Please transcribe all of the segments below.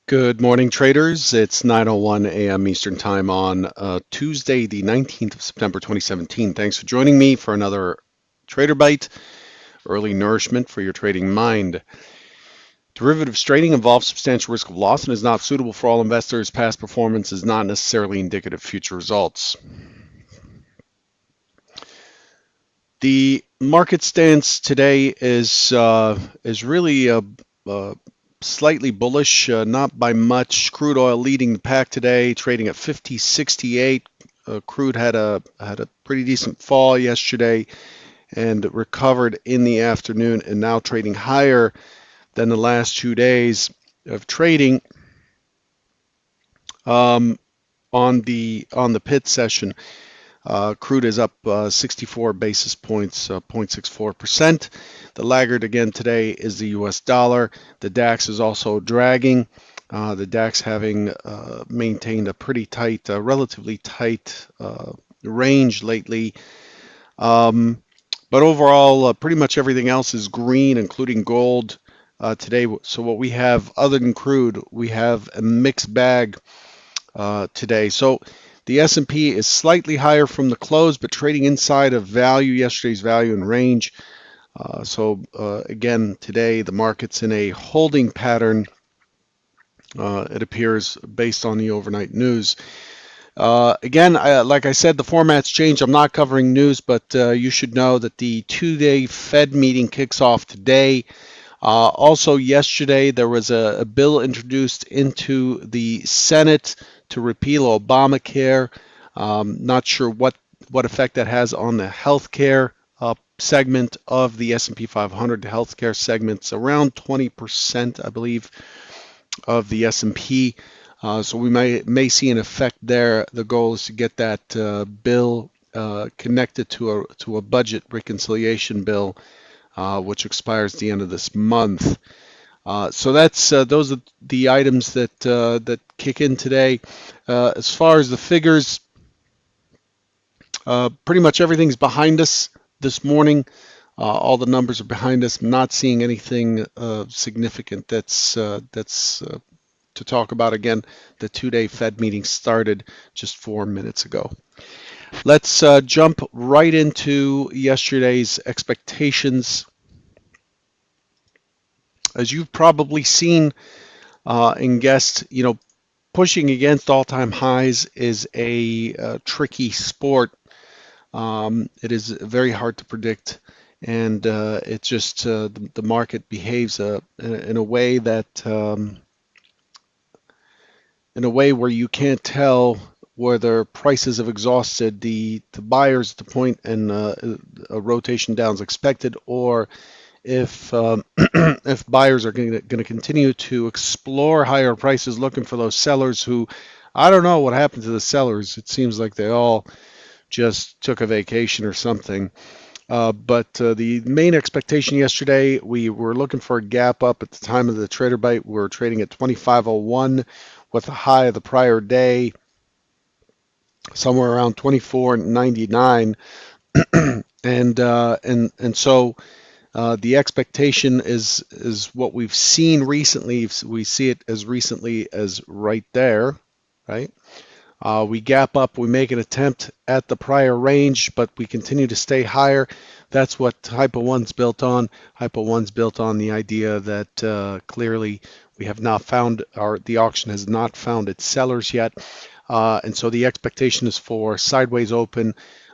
Good morning, traders. It's 9:01 a.m. Eastern Time on Tuesday, the 19th of September, 2017. Thanks for joining me for another Trader Bite, early nourishment for your trading mind. Derivatives trading involves substantial risk of loss and is not suitable for all investors. Past performance is not necessarily indicative of future results. The market stance today is really uh, slightly bullish, not by much. Crude oil leading the pack today, trading at 50.68. Crude had a pretty decent fall yesterday and recovered in the afternoon, and now trading higher than the last 2 days of trading um, on the pit session. Crude is up 64 basis points, 0.64%. The laggard again today is the US dollar. The DAX is also dragging. The DAX having maintained a pretty tight, relatively tight range lately. Um, but overall, pretty much everything else is green, including gold today. So what we have, other than crude, we have a mixed bag today. So the S&P is slightly higher from the close, but trading inside of value, yesterday's value and range. Again, today the market's in a holding pattern, it appears, based on the overnight news. Again, like I said, the format's changed. I'm not covering news, but you should know that the two-day Fed meeting kicks off today. Also, yesterday, there was a bill introduced into the Senate to repeal Obamacare. Not sure what effect that has on the healthcare segment of the S&P 500. The healthcare segment's around 20%, I believe, of the S&P. So we may see an effect there. The goal is to get that bill connected to a budget reconciliation bill, which expires at the end of this month. So that's those are the items that kick in today. As far as the figures, pretty much everything's behind us this morning. All the numbers are behind us. I'm not seeing anything significant that's to talk about. Again, the two-day Fed meeting started just 4 minutes ago. Let's jump right into yesterday's expectations. As you've probably seen and guessed, pushing against all-time highs is a tricky sport. It is very hard to predict, and it just the market behaves in a way that in a way where you can't tell whether prices have exhausted the buyers at the point and a rotation down is expected, or if if buyers are going to continue to explore higher prices, looking for those sellers who, I don't know what happened to the sellers. It seems like they all just took a vacation or something. But the main expectation yesterday, we were looking for a gap up at the time of the trader bite. We were trading at 25.01 with a high of the prior day somewhere around 24.99, and so the expectation is what we've seen recently. We see it as recently as right there, right? We gap up, we make an attempt at the prior range, but we continue to stay higher. That's what Hypo 1's built on. Hypo 1's built on the idea that clearly we have not found, or the auction has not found its sellers yet. And so the expectation is for sideways open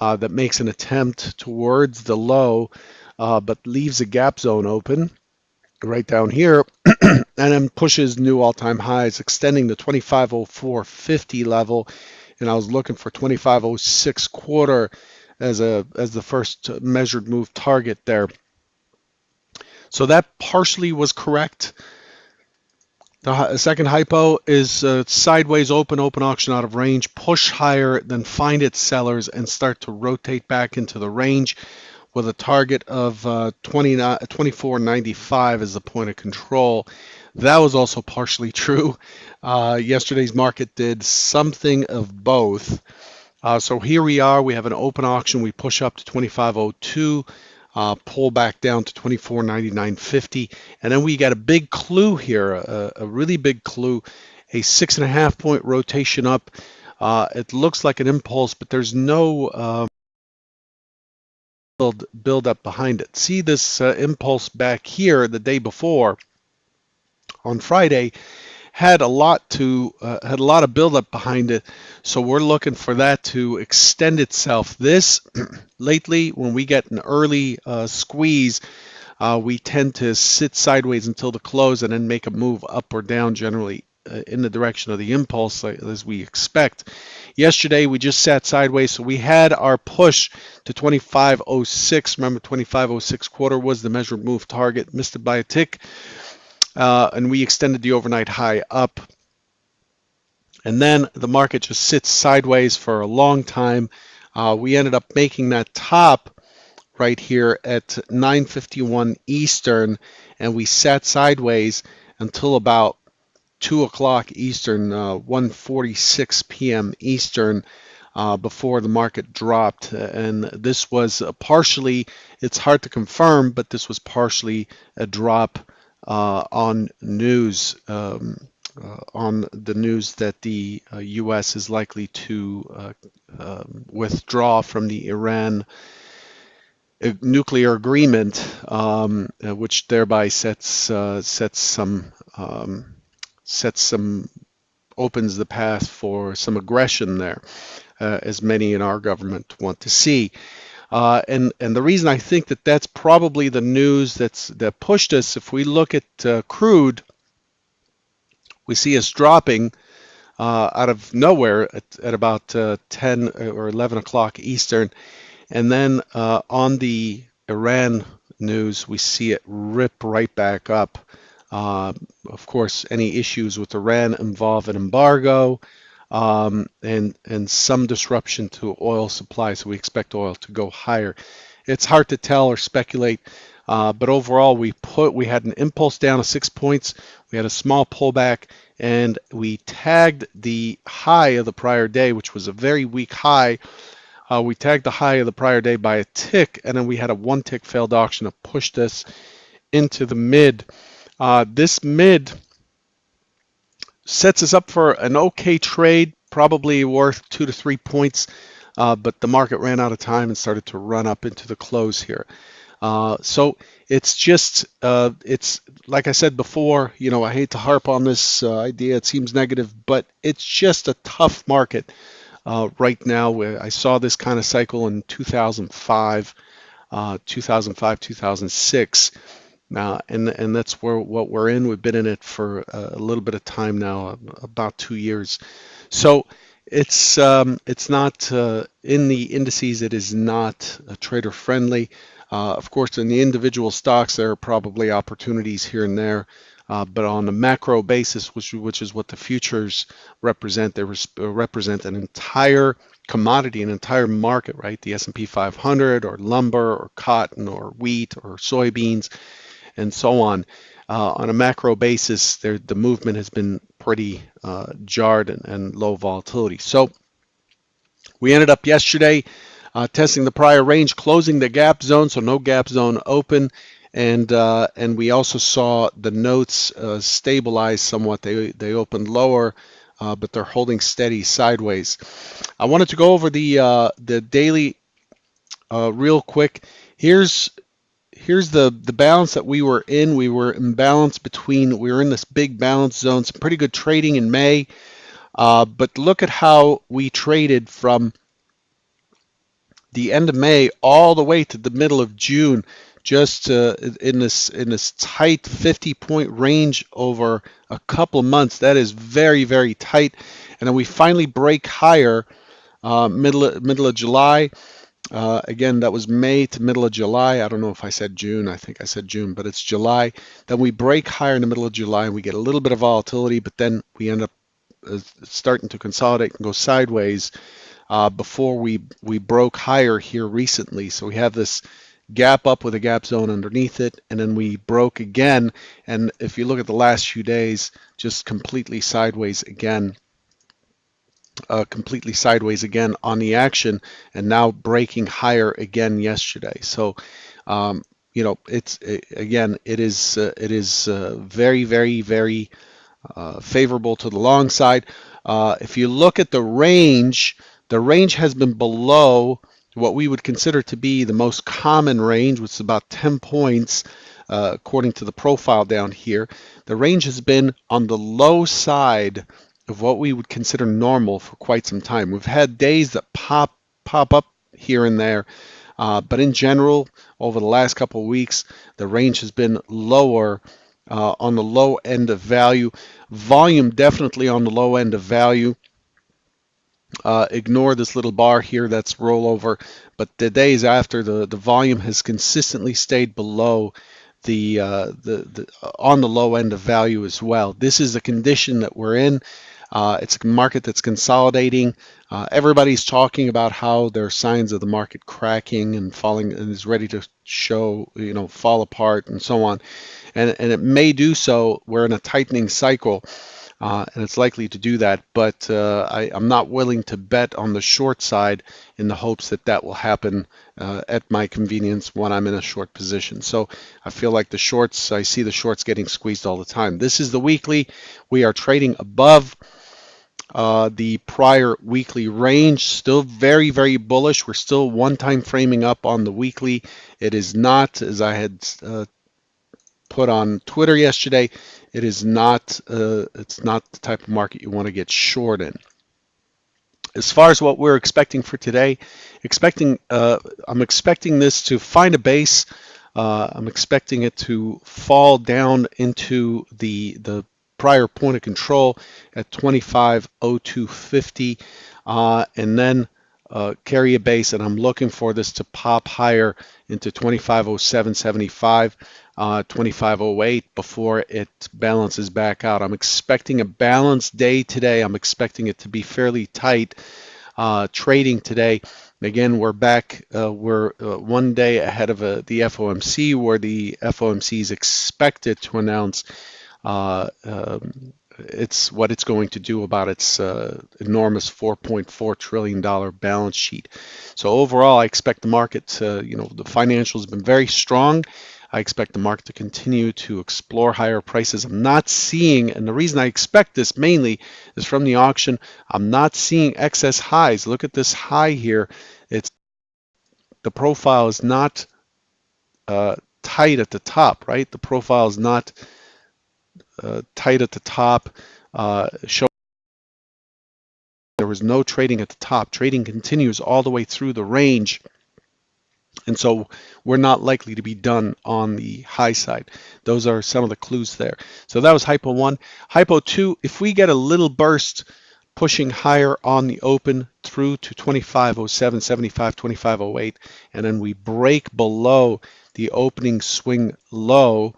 that makes an attempt towards the low, but leaves a gap zone open right down here, and then pushes new all-time highs, extending the 25.0450 level. And I was looking for 25.06 quarter as the first measured move target there. So that partially was correct. The second hypo is sideways open auction out of range, push higher, then find its sellers and start to rotate back into the range with a target of 24.95 as the point of control. That was also partially true. Yesterday's market did something of both. So here we are. We have an open auction. We push up to 25.02. pull back down to 24.9950, and then we got a big clue here, a really big clue, a 6.5 point rotation up. It looks like an impulse, but there's no build up behind it. See this impulse back here the day before on Friday had a lot of buildup behind it. So we're looking for that to extend itself. This lately, when we get an early squeeze, we tend to sit sideways until the close and then make a move up or down, generally in the direction of the impulse, as we expect. Yesterday we just sat sideways, so we had our push to 25.06. Remember, 25.06 quarter was the measured move target, missed it by a tick. And we extended the overnight high up. And then the market just sits sideways for a long time. We ended up making that top right here at 9:51 Eastern, and we sat sideways until about 2 o'clock Eastern, 1:46 p.m. Eastern, before the market dropped. And this was partially, it's hard to confirm, but this was partially a drop on news. On the news that the U.S. is likely to withdraw from the Iran nuclear agreement, which thereby sets some opens the path for some aggression there, as many in our government want to see. And the reason I think that that's probably the news that pushed us. If we look at crude, we see us dropping out of nowhere at about 10 or 11 o'clock Eastern. And then on the Iran news, we see it rip right back up. Of course, any issues with Iran involve an embargo and some disruption to oil supply. So we expect oil to go higher. It's hard to tell or speculate, but overall, we had an impulse down of 6 points. We had a small pullback, and we tagged the high of the prior day, which was a very weak high. We tagged the high of the prior day by a tick, and then we had a one tick failed auction that pushed us into the mid. This mid sets us up for an okay trade, probably worth 2 to 3 points, but the market ran out of time and started to run up into the close here. So it's just, it's like I said before, I hate to harp on this idea. It seems negative, but it's just a tough market right now. I saw this kind of cycle in 2005, 2006. And that's what we're in. We've been in it for a little bit of time now, about 2 years. So it's not in the indices. It is not trader friendly. Of course, in the individual stocks, there are probably opportunities here and there. But on a macro basis, which is what the futures represent, they represent an entire commodity, an entire market, right? The S&P 500 or lumber or cotton or wheat or soybeans and so on. On a macro basis, the movement has been pretty jarred and low volatility. So we ended up yesterday testing the prior range, closing the gap zone, so no gap zone open. And we also saw the notes stabilize somewhat. They opened lower, but they're holding steady sideways. I wanted to go over the daily real quick. Here's the balance that we were in. We were in balance between, we were in this big balance zone, some pretty good trading in May. But look at how we traded from the end of May all the way to the middle of June, just in this tight 50-point range over a couple of months. That is very, very tight. And then we finally break higher middle of July. Again, that was May to middle of July. I don't know if I said June. I think I said June, but it's July. Then we break higher in the middle of July, and we get a little bit of volatility, but then we end up starting to consolidate and go sideways before we broke higher here recently. So we have this gap up with a gap zone underneath it, and then we broke again. And if you look at the last few days, just completely sideways again. Completely sideways again on the action, and now breaking higher again yesterday. So Um, again, it is very, very, very favorable to the long side. If you look at the range has been below what we would consider to be the most common range, which is about 10 points, according to the profile down here. The range has been on the low side of what we would consider normal for quite some time. We've had days that pop up here and there, but in general, over the last couple of weeks, the range has been lower on the low end of value. Volume definitely on the low end of value. Ignore this little bar here that's rollover, but the days after the volume has consistently stayed below the on the low end of value as well. This is the condition that we're in. It's a market that's consolidating. Everybody's talking about how there are signs of the market cracking and falling and is ready to show, fall apart and so on. And it may do so. We're in a tightening cycle, and it's likely to do that. But I'm not willing to bet on the short side in the hopes that that will happen at my convenience when I'm in a short position. So I feel like I see the shorts getting squeezed all the time. This is the weekly. We are trading above the prior weekly range. Still very, very bullish. We're still one time framing up on the weekly. It is not, as I had put on Twitter yesterday, it's not the type of market you want to get short in. As far as what we're expecting for today, I'm expecting this to find a base. I'm expecting it to fall down into the prior point of control at 25.0250, and then carry a base, and I'm looking for this to pop higher into 25.0775, 25.08 before it balances back out. I'm expecting a balanced day today. I'm expecting it to be fairly tight trading today. Again, we're back. We're one day ahead of the FOMC, where the FOMC is expected to announce it's what it's going to do about its enormous $4.4 trillion balance sheet. So overall, I expect the market to, the financials have been very strong. I expect the market to continue to explore higher prices. I'm not seeing, and the reason I expect this mainly is from the auction, I'm not seeing excess highs. Look at this high here. The profile is not tight at the top, right? The profile is not tight at the top. Show there was no trading at the top. Trading continues all the way through the range. And so we're not likely to be done on the high side. Those are some of the clues there. So that was hypo 1. Hypo 2, if we get a little burst pushing higher on the open through to 25.0775, 25.08, and then we break below the opening swing low,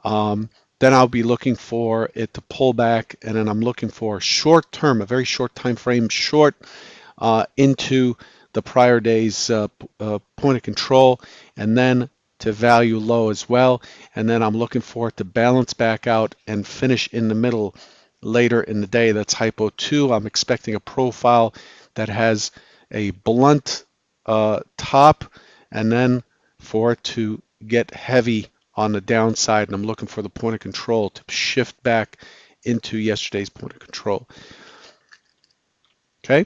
then I'll be looking for it to pull back, and then I'm looking for short term, a very short time frame, short into the prior day's point of control, and then to value low as well. And then I'm looking for it to balance back out and finish in the middle later in the day. That's hypo 2. I'm expecting a profile that has a blunt top, and then for it to get heavy on the downside, and I'm looking for the point of control to shift back into yesterday's point of control. Okay,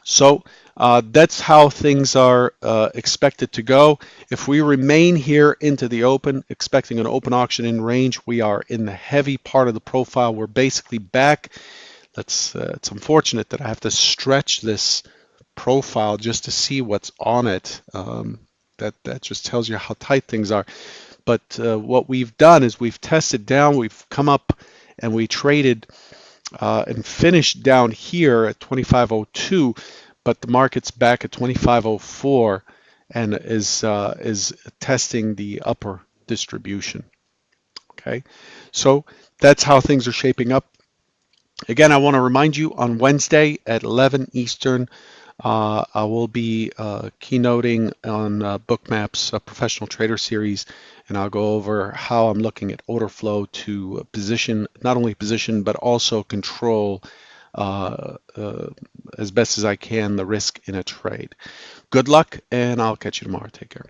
so that's how things are expected to go. If we remain here into the open, expecting an open auction in range, we are in the heavy part of the profile. We're basically back. It's unfortunate that I have to stretch this profile just to see what's on it. That just tells you how tight things are. But what we've done is we've tested down, we've come up and we traded and finished down here at 25.02, but the market's back at 25.04 and is testing the upper distribution. Okay, so that's how things are shaping up. Again, I want to remind you on Wednesday at 11 Eastern, I will be keynoting on Bookmap's Professional Trader Series, and I'll go over how I'm looking at order flow to position, not only position, but also control as best as I can the risk in a trade. Good luck, and I'll catch you tomorrow. Take care.